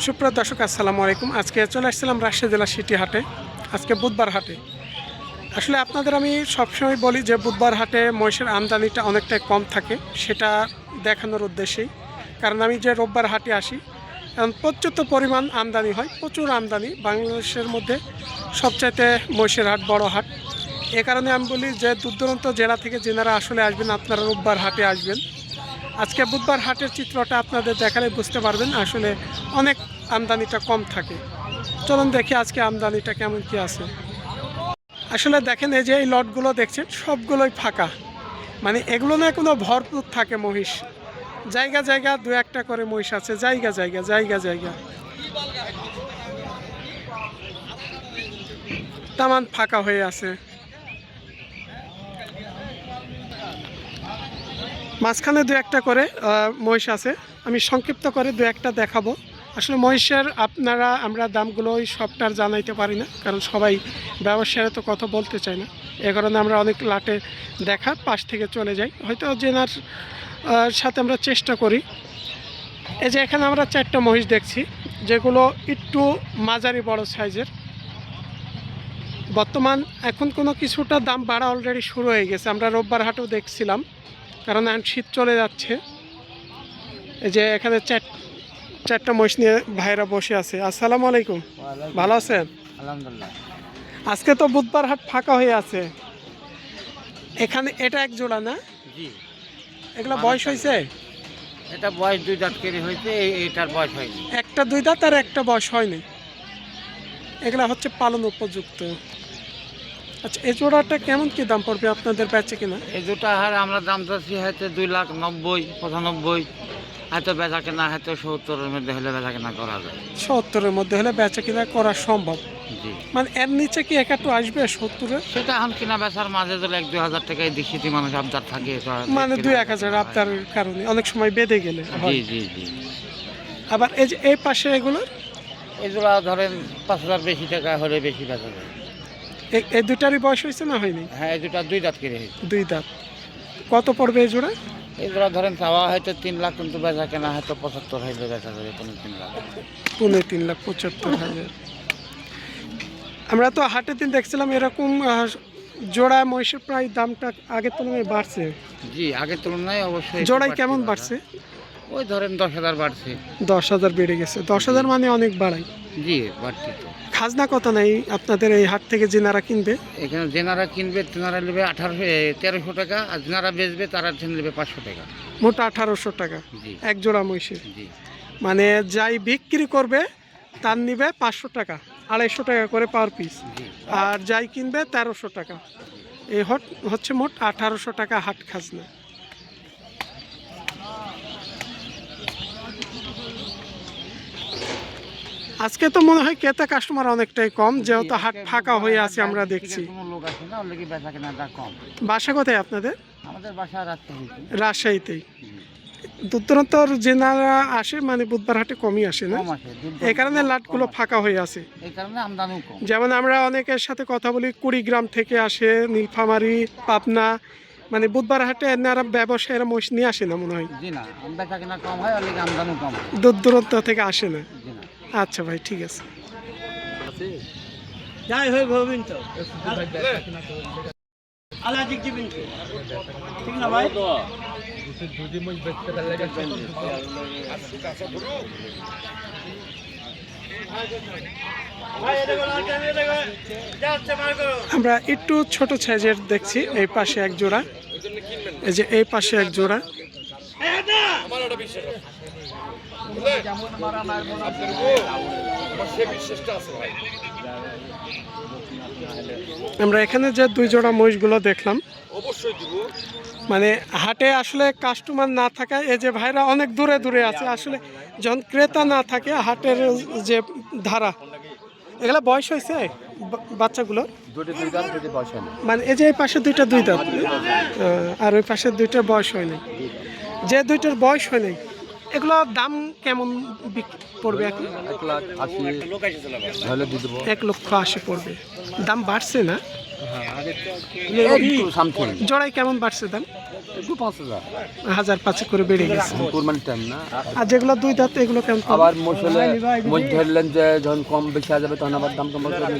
সুপ্রিয় দর্শক আসসালামু আলাইকুম। আজকে চলে আসছিলাম রাজশাহী জেলার সিটি হাটে। আজকে বুধবার হাটে। আসলে আপনাদের আমি সবসময় বলি যে বুধবার হাটে মহিষের আমদানিটা অনেকটাই কম থাকে, সেটা দেখানোর উদ্দেশ্যেই। কারণ আমি যে রোববার হাটে আসি, কারণ প্রচুর পরিমাণ আমদানি হয়, প্রচুর আমদানি। বাংলাদেশের মধ্যে সবচাইতে মহিষের হাট বড় হাট। এ কারণে আমি বলি যে দূর দূরান্ত জেলা থেকে যেনারা আসলে আসবেন, আপনারা রোববার হাটে আসবেন। আজকে বুধবার হাটের চিত্রটা আপনাদের দেখালে বুঝতে পারবেন আসলে অনেক আমদানিটা কম থাকে। চলুন দেখি আজকে আমদানিটা কেমন কি আছে। আসলে দেখেন এই যে এই লটগুলো দেখছেন সবগুলোই ফাঁকা, মানে এগুলো না কোনো ভরপুর থাকে মহিষ। জায়গা জায়গা দু একটা করে মহিষ আছে, জায়গা জায়গা জায়গা জায়গা তামান ফাঁকা হয়ে আছে। মাঝখানে দু একটা করে মহিষ আছে, আমি সংক্ষিপ্ত করে দু একটা দেখাবো। আসলে মহিষের আমরা দামগুলোই সবটার জানাইতে পারি না, কারণ সবাই ব্যবসায় তো কথা বলতে চায় না। এ কারণে আমরা অনেক লাটে দেখার পাশ থেকে চলে যাই, হয়তো জেনার সাথে আমরা চেষ্টা করি। এই যে এখানে আমরা চারটা মহিষ দেখছি, যেগুলো একটু মাঝারি বড় সাইজের। বর্তমান এখন কোনো কিছুটা দাম বাড়া অলরেডি শুরু হয়ে গেছে, আমরা রোববার হাটেও দেখছিলাম, কারণ এখন শীত চলে যাচ্ছে। এই যে এখানে চারটা মহিষ নিয়ে ভাইরা বসে আছে। আসসালামু আলাইকুম, ভালো আছেন? আলহামদুলিল্লাহ। আজকে তো বুধবার হাট ফাঁকা হয়ে আছে। এখানে এটা এক জোড়া না? জি। এগুলা বয়স হয়েছে? এটা বয়স 2 দাঁত করে হয়েছে, এটার বয়স হয়নি। একটা 2 দাঁত আর একটা বয়স হয়নি। এগুলা হচ্ছে পালন উপযুক্ত। আচ্ছা, এই জোড়াটা কেমন কি দাম পড়বে আপনাদের বেচে কিনা? এই দুটো হার আমরা দাম চাচ্ছি হয়তো 2,90,95, হয়তো বেচা কেনা হয়তো 70-এর মধ্যে হলে বেচা কেনা করা যায়। 70-এর মধ্যে হলে বেচা কিনা করা সম্ভব। জি। মানে এর নিচে কি একটু আসবে 70-এর? সেটা এখন কিনা বেচার মাঝে ধরে 1-2 হাজার টাকায় দেশি মানুষ আবদার থাকে। মানে 2-1 হাজার আপনার কারণে অনেক সময় বেঁধে গেলে। জি জি জি। আবার এই যে এই পাশে এগুলো, এগুলো ধরেন 5,000 বেশি টাকা হলে বেশি বেচা যায়। এই দুটারই বয়স হয়েছে না হয়নি? হ্যাঁ, এই দুটা 2 দাঁত করে হয়েছে। 2 দাঁত। কত পড়বে এই জোড়া? এগুলো ধরেন চাওয়া হয়তো 3 লাখ, কিন্তু বেচা কেনা হয়তো 75 হইলে বেচা যাবে, কোনো 3 লাখ। 3,75,000। আমরা তো হাটের দিন দেখছিলাম এরকম জোড়া মহিষের প্রায় দামটা আগের তুলনায় বাড়ছে। জি, আগের তুলনায় অবশ্যই। জোড়াই কেমন বাড়ছে? ওই ধরেন 10,000 বাড়ছে। 10,000 বেড়ে গেছে। 10,000 মানে অনেক বাড়াই। জি, বাড়তি তো। খাজনা কত নেই আপনাদের এই হাট থেকে যেনারা কিনবে? এখানে যেনারা কিনবে তেনারা নেবে 1300 টাকা, আর যেনারা বেচবে তারা নেবে 500 টাকা। মোট 1800 টাকা জি। এক জোড়া মহিষের। জি। মানে যাই বিক্রি করবে তার নিবে 500 টাকা, 250 টাকা করে পার পিস। জি। আর যাই কিনবে 1300 টাকা। এই হচ্ছে মোট 1800 টাকা হাট খাজনা। আজকে তো মনে হয় ক্রেতা কাস্টমার অনেকটাই কম, যেহেতু হাট ফাঁকা হয়ে আছে আমরা দেখছি। কোনো লোক আসে না, ওর বেচা কেনাটা কম। বাসা কোথায় আপনাদের? আমাদের বাসা রাজশাহী। রাজশাহীতেই। দূর দূরান্তর যেনারা আসে মানে বুধবার হাটে কমই আসে না, কম আসে, এই কারণে লাটগুলো ফাঁকা হয়ে আছে। এই কারণে আমদানিও কম। যেমন আমরা অনেকের সাথে কথা বলি, কুড়িগ্রাম থেকে আসে, নীলফামারী, পাবনা, মানে বুধবার হাটে এনারা ব্যবসায়ীরা মহিষ নিয়ে আসে না মনে হয়। জি না, বেচা কেনা কম হয়, ওর আমদানিও কম হয়। দূর দূরান্ত থেকে আসে না। জি না। আচ্ছা ভাই, ঠিক আছে। যাই হয়ে ভবিন তো আলাদিক দিবেন তো ঠিক না ভাই? আমরা একটু ছোট সাইজের দেখছি। এই পাশে এক জোড়া, এই যে এই পাশে এক জোড়া। আমরা এখানে যে 2 জোড়া মহিষগুলো দেখলাম, মানে হাটে আসলে কাস্টমার না থাকায় এই যে ভাইরা অনেক দূরে দূরে আছে। আসলে যখন ক্রেতা না থাকে হাটের যে ধারা, এগুলো বয়স হয়েছে বাচ্চাগুলো? মানে এই যে এই পাশে 2টা 2 দাঁত, আর ওই পাশে 2টার বয়স হয়নি। যে 2টার বয়স হয়নি এগুলো দাম কেমন পড়বে এখন? 1,80,000 হলে দিয়ে দেবো। 1,80,000 পড়বে। দাম বাড়ছে না? একটু সামথিং জোড়ায় কেমন বাড়ছে দাম? একটু 5,000 1,000-5,000 করে বেড়ে গেছে। কোরবানি টাইম না। আর যেগুলো দুই দাঁত এগুলো কেমন পড়বে? আবার মোষ ধরলেন যে যখন কম বেশি হয়ে যাবে তখন আবার দাম কম হয়ে যাবে।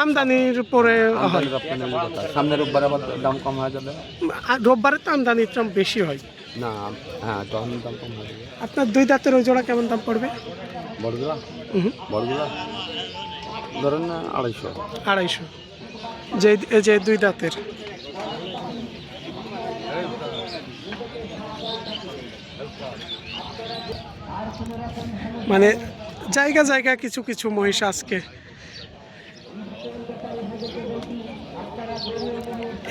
আমদানির পরে হয়। আমদানি রপ্তানির কথা। সামনে রোববার আবার দাম কম হয়ে যাবে। আর রোববারে তো আমদানির দাম বেশি হয়। না, হ্যাঁ তখন দাম কম হয়ে যাবে। আপনার দুই দাঁতের ওই জোড়া কেমন দাম পড়বে? বড়গুলা হুম, বড়গুলা ধরেন না 250। 250। এই যে দুই দাঁতের মানে জায়গা জায়গা কিছু কিছু মহিষ আজকে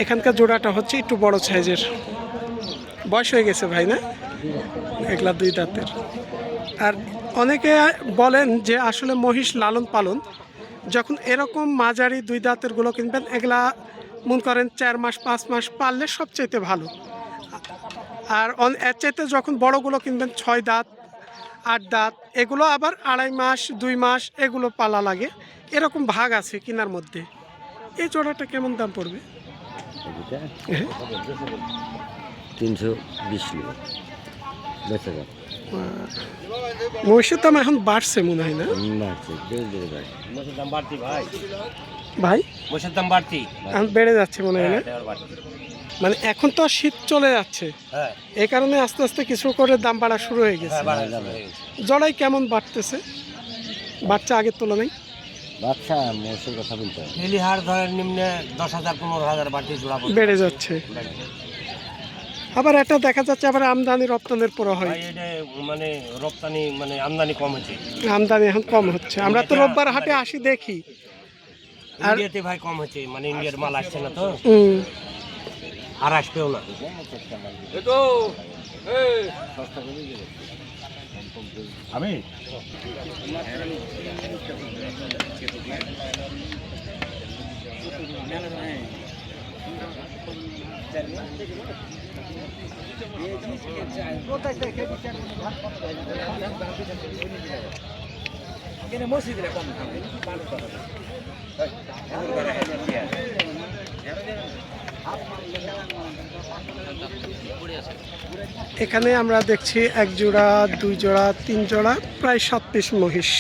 এখানকার জোড়াটা হচ্ছে একটু বড় সাইজের, বয়স হয়ে গেছে ভাই না? এগুলা দুই দাঁতের। আর অনেকে বলেন যে আসলে মহিষ লালন পালন যখন এরকম মাঝারি দুই দাঁতের গুলো কিনবেন এগুলা মনে করেন 4 মাস 5 মাস পাললে সবচাইতে ভালো। আর এর চাইতে যখন বড়গুলো কিনবেন 6 দাঁত 8 দাঁত এগুলো আবার 2.5 মাস 2 মাস এগুলো পালা লাগে, এরকম ভাগ আছে কেনার মধ্যে। এই জোড়াটা কেমন দাম পড়বে? 320 নিবে। বেঁচে যাবে। মহিষের দাম এখন বাড়ছে মনে হয় না মোষের দাম বাড়তি ভাই, ভাই? মোষের দাম বাড়তি। এখন বেড়ে যাচ্ছে মনে হয় না? মানে এখন তো আর শীত চলে যাচ্ছে, হ্যাঁ এই কারণে আস্তে আস্তে কিছু করে দাম বাড়া শুরু হয়ে গেছে। জড়াই কেমন বাড়তেছে? বাচ্চা আগের তুলনায় বাচ্চা মোষের কথা বলতে হবে। ইলিহার ধরেন নিম্নে 10,000 15,000 বাড়তি জোড়া পড়বে। বেড়ে যাচ্ছে। আবার এটা দেখা যাচ্ছে আবার আমদানি রপ্তানির পর হয়। ভাই এটা মানে রপ্তানি মানে আমদানি কম হচ্ছে, আমদানি এখন কম হচ্ছে। আমরা তো রোববার হাটে আসি দেখি। আর ইন্ডিয়াতে ভাই কম হচ্ছে, মানে ইন্ডিয়ার মাল আসছে না তো, হুম, আর আসবেও না। আমি এখানে আমরা দেখছি 1 জোড়া 2 জোড়া 3 জোড়া প্রায় 7 পিস মহিষ।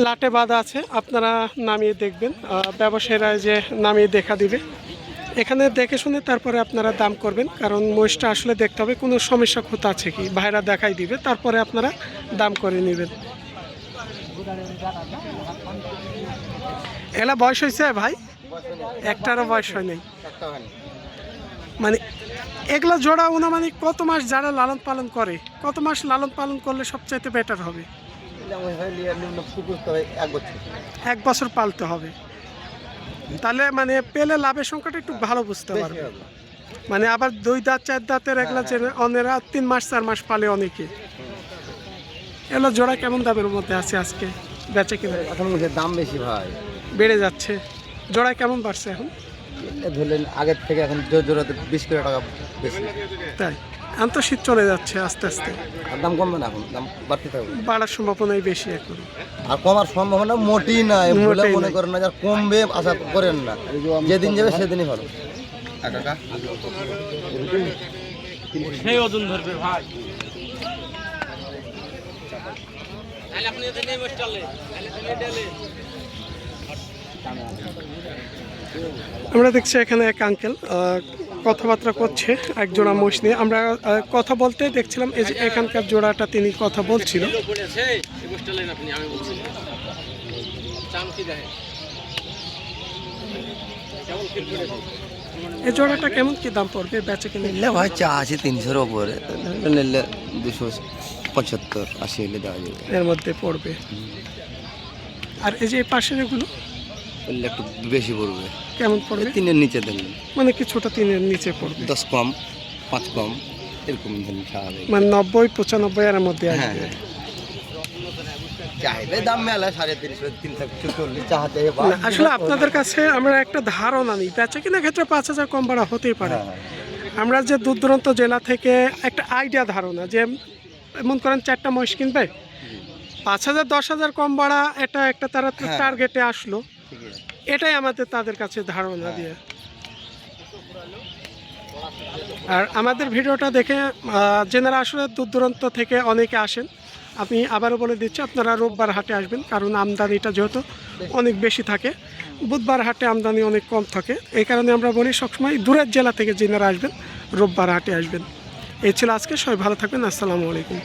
লাটে বাঁধা আছে, আপনারা নামিয়ে দেখবেন। ব্যবসায়ীরা যে নামিয়ে দেখা দিবে, এখানে দেখে শুনে তারপরে আপনারা দাম করবেন, কারণ মহিষটা আসলে দেখতে হবে কোনো সমস্যা ক্ষতি আছে কি, ভাইরা দেখাই দিবে, তারপরে আপনারা দাম করে নেবেন। এলা বয়স হয়েছে ভাই? একটারও বয়স হয় নাই। মানে এগুলা জোড়া অনুমানিক কত মাস যারা লালন পালন করে, কত মাস লালন পালন করলে সবচাইতে বেটার হবে? 1 বছর পালতে হবে, তাহলে মানে পেলে লাভের সংখ্যাটা একটু ভালো বুঝতে পারবে। মানে আবার 2 দাঁত 4 দাঁতের এগুলা যে অনেরা 3 মাস 4 মাস পালে অনেকে। এগুলো জোড়া কেমন দামের মধ্যে আছে আজকে বেচে কিনা? এখন মোষের দাম বেশি ভাই, বেড়ে যাচ্ছে। জোড়া কেমন বাড়ছে এখন? ধরলেন আগের থেকে এখন জোড়াতে 20 করে টাকা বেশি। তাই এখন তো শীত চলে যাচ্ছে আস্তে আস্তে, আর দাম কমবে না, এখন দাম বাড়তে থাকবে। বাড়ার সম্ভাবনাই বেশি এখন। আর কমার সম্ভাবনা মোটেই নাই, বলে মোটেই মনে নাই। করেন না, যার কমবে আশা করেন না, যেদিন যাবে সেদিনই ভালো। সেই ওজন ধরবে ভাই। আমরা দেখছি এখানে এক আঙ্কেল কথাবার্তা করছে এক জোড়া মহিষ নিয়ে। আমরা কথা বলতে দেখছিলাম, এই যে এখানকার জোড়াটা তিনি কথা বলছিল। এই জোড়াটা কেমন কি দাম পড়বে বেচে কিনে? নিলে ভাই চা আছে 300-এর ওপরে, নিলে 275-80 হলে দেওয়া যাবে, এর মধ্যে পড়বে। আর এই যে এই পাশের এগুলো বললে একটু বেশি পড়বে। কেমন পড়বে? 3-এর নিচে দেন, মানে কিছুটা 3-এর নিচে পড়বে, 10 কম 5 কম এরকম দেন স্বাভাবিক। মানে 90 95 এর মধ্যে হ্যাঁ আসবে। চাইবে দাম মেলা 350 340 চাহাতে না, আসলে আপনাদের কাছে আমরা একটা ধারণা নিই, বেচা কিনা ক্ষেত্রে 5,000 কম বাড়া হতেই পারে। আমরা যে দূর দূরান্ত জেলা থেকে একটা আইডিয়া ধারণা যে এমন করেন 4টা মহিষ কিনবে, 5,000 10,000 কম বাড়া, এটা একটা তারা টার্গেটে আসলো, এটাই আমাদের তাদের কাছে ধারণা দিয়ে। আর আমাদের ভিডিওটা দেখে যেনারা আসলে দূর দূরান্ত থেকে অনেকে আসেন, আমি আবারও বলে দিচ্ছি আপনারা রোববার হাটে আসবেন, কারণ আমদানিটা যেহেতু অনেক বেশি থাকে, বুধবার হাটে আমদানি অনেক কম থাকে। এই কারণে আমরা বলি সবসময় দূরের জেলা থেকে যেনারা আসবেন রোববার হাটে আসবেন। এই ছিল আজকে, সবাই ভালো থাকবেন, আসসালামু আলাইকুম।